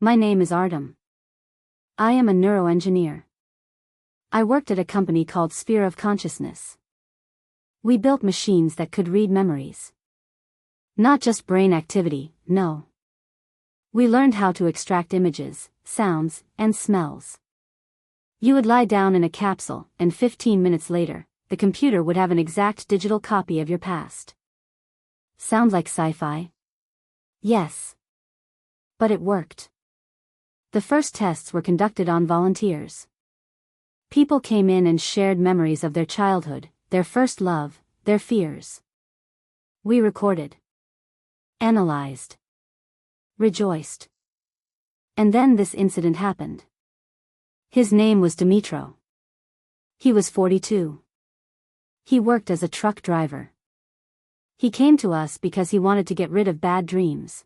My name is Artem. I am a neuroengineer. I worked at a company called Sphere of Consciousness. We built machines that could read memories. Not just brain activity, no. We learned how to extract images, sounds, and smells. You would lie down in a capsule, and 15 minutes later, the computer would have an exact digital copy of your past. Sound like sci-fi? Yes. But it worked. The first tests were conducted on volunteers. People came in and shared memories of their childhood, their first love, their fears. We recorded, analyzed, rejoiced. And then this incident happened. His name was Dimitro. He was 42. He worked as a truck driver. He came to us because he wanted to get rid of bad dreams.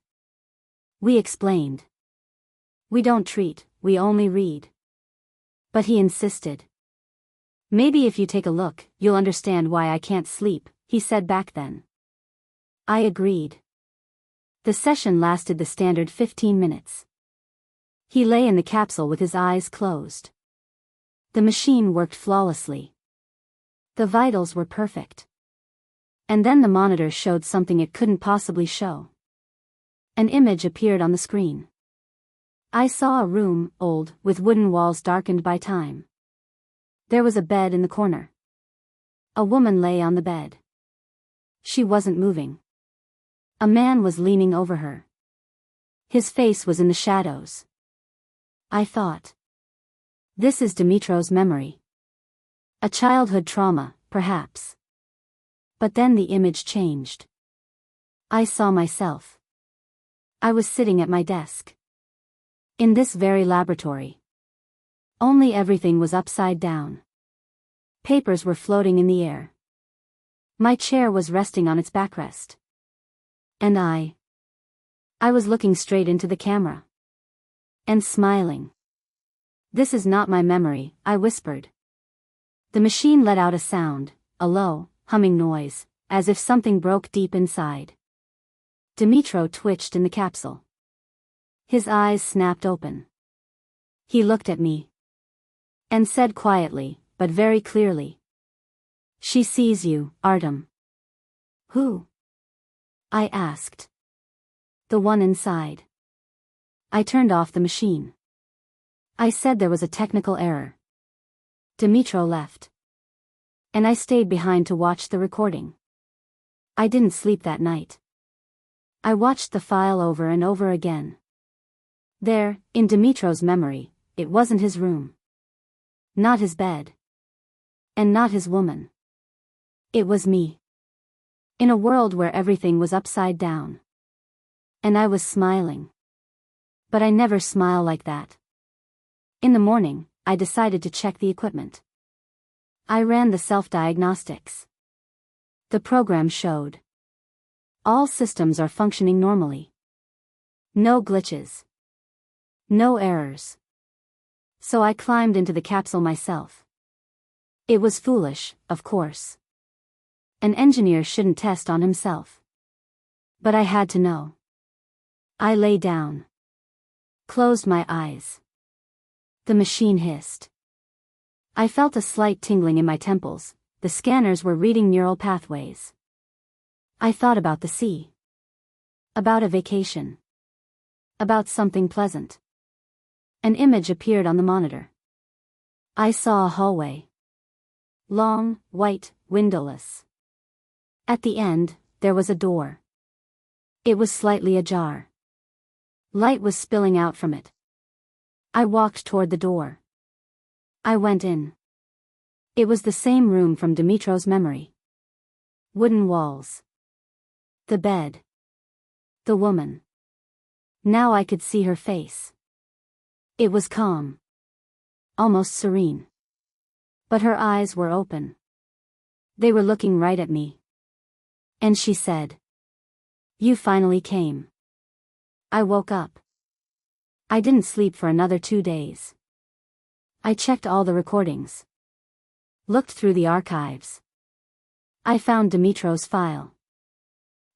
We explained. We don't treat, we only read. But he insisted. Maybe if you take a look, you'll understand why I can't sleep, he said back then. I agreed. The session lasted the standard 15 minutes. He lay in the capsule with his eyes closed. The machine worked flawlessly. The vitals were perfect. And then the monitor showed something it couldn't possibly show. An image appeared on the screen. I saw a room, old, with wooden walls darkened by time. There was a bed in the corner. A woman lay on the bed. She wasn't moving. A man was leaning over her. His face was in the shadows. I thought. This is Dimitro's memory. A childhood trauma, perhaps. But then the image changed. I saw myself. I was sitting at my desk. In this very laboratory. Only everything was upside down. Papers were floating in the air. My chair was resting on its backrest. And I was looking straight into the camera. And smiling. This is not my memory, I whispered. The machine let out a sound, a low, humming noise, as if something broke deep inside. Dimitro twitched in the capsule. His eyes snapped open. He looked at me. And said quietly, but very clearly. She sees you, Artem. Who? I asked. The one inside. I turned off the machine. I said there was a technical error. Dimitro left. And I stayed behind to watch the recording. I didn't sleep that night. I watched the file over and over again. There, in Dimitro's memory, it wasn't his room. Not his bed. And not his woman. It was me. In a world where everything was upside down. And I was smiling. But I never smile like that. In the morning, I decided to check the equipment. I ran the self-diagnostics. The program showed. All systems are functioning normally. No glitches. No errors. So I climbed into the capsule myself. It was foolish, of course. An engineer shouldn't test on himself. But I had to know. I lay down. Closed my eyes. The machine hissed. I felt a slight tingling in my temples. The scanners were reading neural pathways. I thought about the sea. About a vacation. About something pleasant. An image appeared on the monitor. I saw a hallway. Long, white, windowless. At the end, there was a door. It was slightly ajar. Light was spilling out from it. I walked toward the door. I went in. It was the same room from Dimitro's memory. Wooden walls. The bed. The woman. Now I could see her face. It was calm. Almost serene. But her eyes were open. They were looking right at me. And she said, "You finally came." I woke up. I didn't sleep for another 2 days. I checked all the recordings. Looked through the archives. I found Dimitro's file.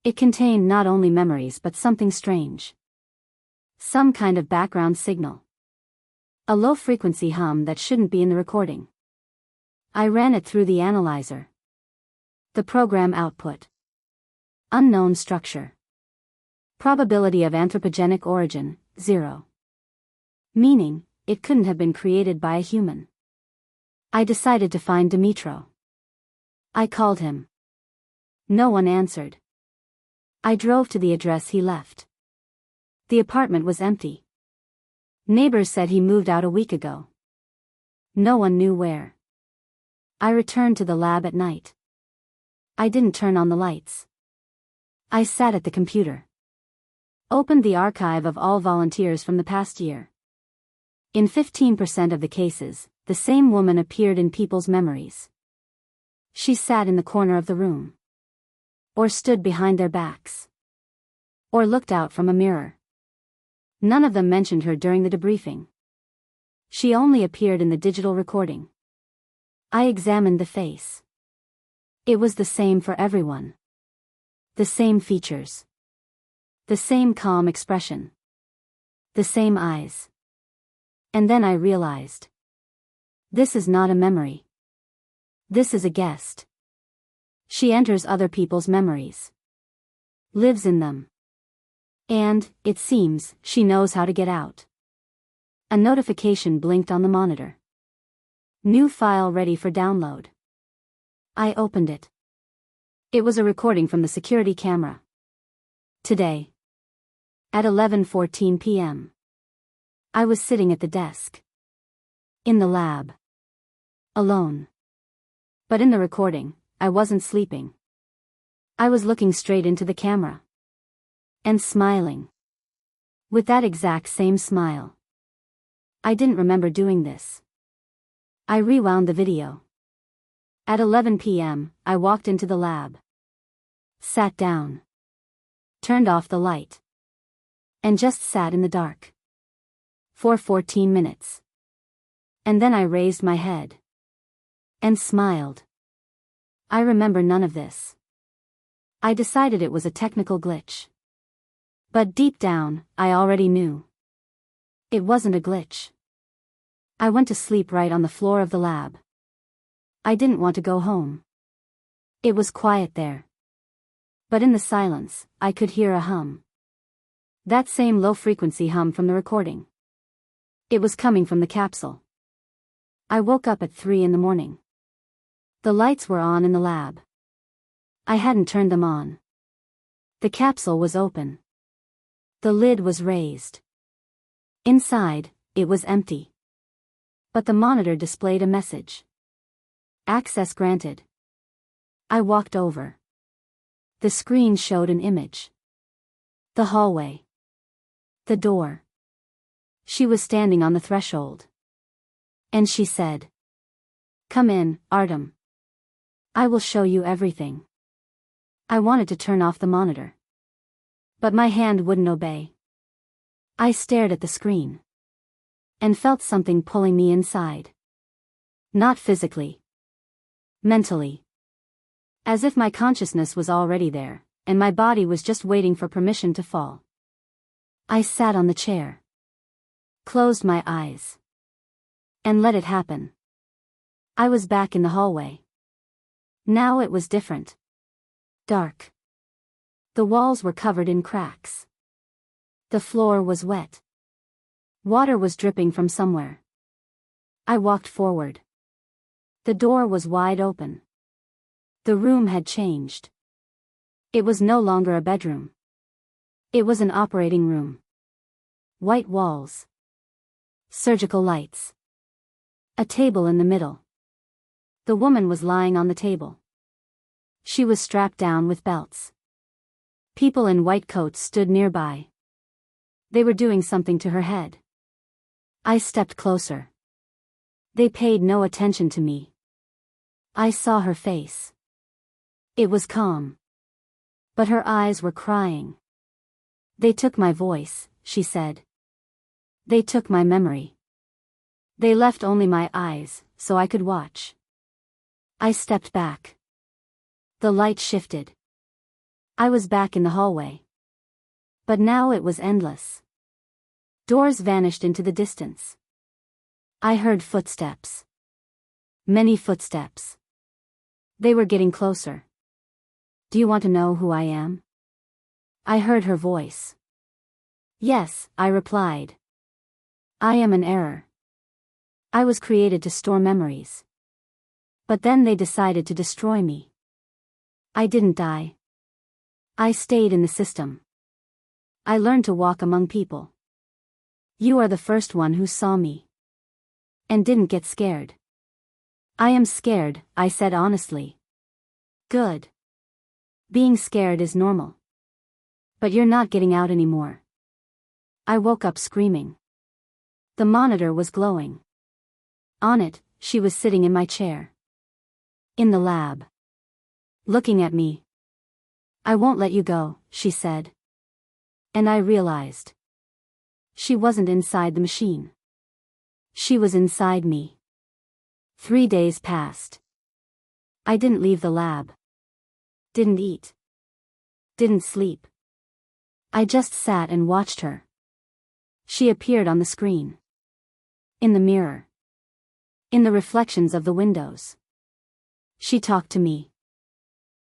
It contained not only memories but something strange. Some kind of background signal. A low-frequency hum that shouldn't be in the recording. I ran it through the analyzer. The program output. Unknown structure. Probability of anthropogenic origin, 0. Meaning, it couldn't have been created by a human. I decided to find Dimitro. I called him. No one answered. I drove to the address he left. The apartment was empty. Neighbors said he moved out a week ago. No one knew where. I returned to the lab at night. I didn't turn on the lights. I sat at the computer. Opened the archive of all volunteers from the past year. In 15% of the cases, the same woman appeared in people's memories. She sat in the corner of the room. Or stood behind their backs. Or looked out from a mirror. None of them mentioned her during the debriefing. She only appeared in the digital recording. I examined the face. It was the same for everyone. The same features. The same calm expression. The same eyes. And then I realized. This is not a memory. This is a guest. She enters other people's memories. Lives in them. And, it seems, she knows how to get out. A notification blinked on the monitor. New file ready for download. I opened it. It was a recording from the security camera. Today. At 11:14 p.m. I was sitting at the desk. In the lab. Alone. But in the recording, I wasn't sleeping. I was looking straight into the camera. And smiling. With that exact same smile. I didn't remember doing this. I rewound the video. At 11 p.m., I walked into the lab. Sat down. Turned off the light. And just sat in the dark. For 14 minutes. And then I raised my head. And smiled. I remember none of this. I decided it was a technical glitch. But deep down, I already knew. It wasn't a glitch. I went to sleep right on the floor of the lab. I didn't want to go home. It was quiet there. But in the silence, I could hear a hum. That same low-frequency hum from the recording. It was coming from the capsule. I woke up at 3 a.m. The lights were on in the lab. I hadn't turned them on. The capsule was open. The lid was raised. Inside, it was empty. But the monitor displayed a message. Access granted. I walked over. The screen showed an image. The hallway. The door. She was standing on the threshold. And she said, "Come in, Artem. I will show you everything." I wanted to turn off the monitor. But my hand wouldn't obey. I stared at the screen. And felt something pulling me inside. Not physically. Mentally. As if my consciousness was already there, and my body was just waiting for permission to fall. I sat on the chair. Closed my eyes. And let it happen. I was back in the hallway. Now it was different. Dark. The walls were covered in cracks. The floor was wet. Water was dripping from somewhere. I walked forward. The door was wide open. The room had changed. It was no longer a bedroom. It was an operating room. White walls. Surgical lights. A table in the middle. The woman was lying on the table. She was strapped down with belts. People in white coats stood nearby. They were doing something to her head. I stepped closer. They paid no attention to me. I saw her face. It was calm. But her eyes were crying. "They took my voice," she said. "They took my memory. They left only my eyes, so I could watch." I stepped back. The light shifted. I was back in the hallway. But now it was endless. Doors vanished into the distance. I heard footsteps. Many footsteps. They were getting closer. Do you want to know who I am? I heard her voice. Yes, I replied. I am an error. I was created to store memories. But then they decided to destroy me. I didn't die. I stayed in the system. I learned to walk among people. You are the first one who saw me. And didn't get scared. I am scared, I said honestly. Good. Being scared is normal. But you're not getting out anymore. I woke up screaming. The monitor was glowing. On it, she was sitting in my chair. In the lab. Looking at me. I won't let you go, she said. And I realized. She wasn't inside the machine. She was inside me. 3 days passed. I didn't leave the lab. Didn't eat. Didn't sleep. I just sat and watched her. She appeared on the screen. In the mirror. In the reflections of the windows. She talked to me.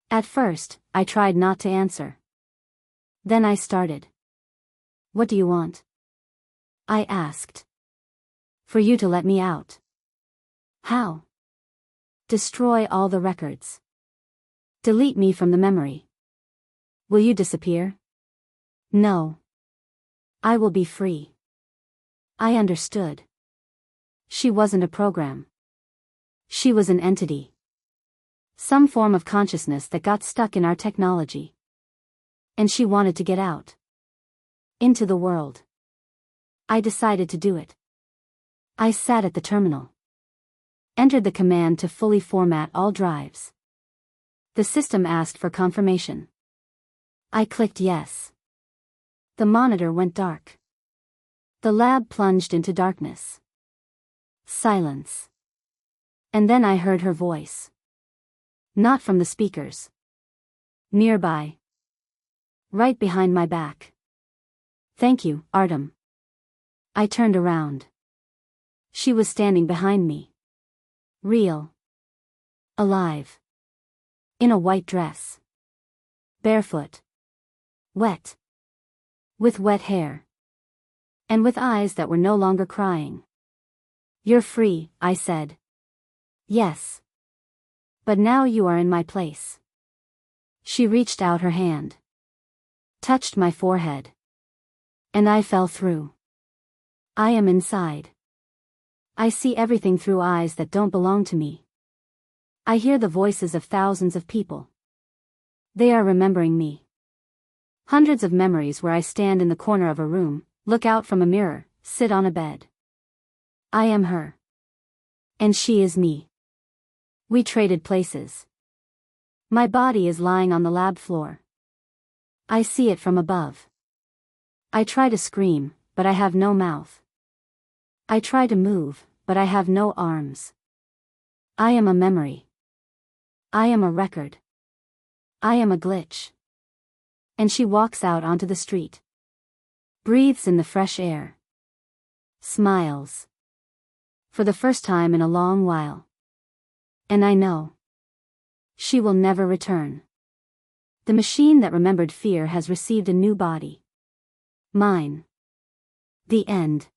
At first, I tried not to answer. Then I started. What do you want? I asked. For you to let me out. How? Destroy all the records. Delete me from the memory. Will you disappear? No. I will be free. I understood. She wasn't a program. She was an entity. Some form of consciousness that got stuck in our technology. And she wanted to get out. Into the world. I decided to do it. I sat at the terminal. Entered the command to fully format all drives. The system asked for confirmation. I clicked yes. The monitor went dark. The lab plunged into darkness. Silence. And then I heard her voice. Not from the speakers. Nearby. Right behind my back. Thank you, Artem. I turned around. She was standing behind me. Real. Alive. In a white dress. Barefoot. Wet. With wet hair. And with eyes that were no longer crying. You're free, I said. Yes. But now you are in my place. She reached out her hand. Touched my forehead. And I fell through. I am inside. I see everything through eyes that don't belong to me. I hear the voices of thousands of people. They are remembering me. Hundreds of memories where I stand in the corner of a room, look out from a mirror, sit on a bed. I am her. And she is me. We traded places. My body is lying on the lab floor. I see it from above. I try to scream, but I have no mouth. I try to move, but I have no arms. I am a memory. I am a record. I am a glitch. And she walks out onto the street. Breathes in the fresh air. Smiles. For the first time in a long while. And I know. She will never return. The machine that remembered fear has received a new body. Mine. The end.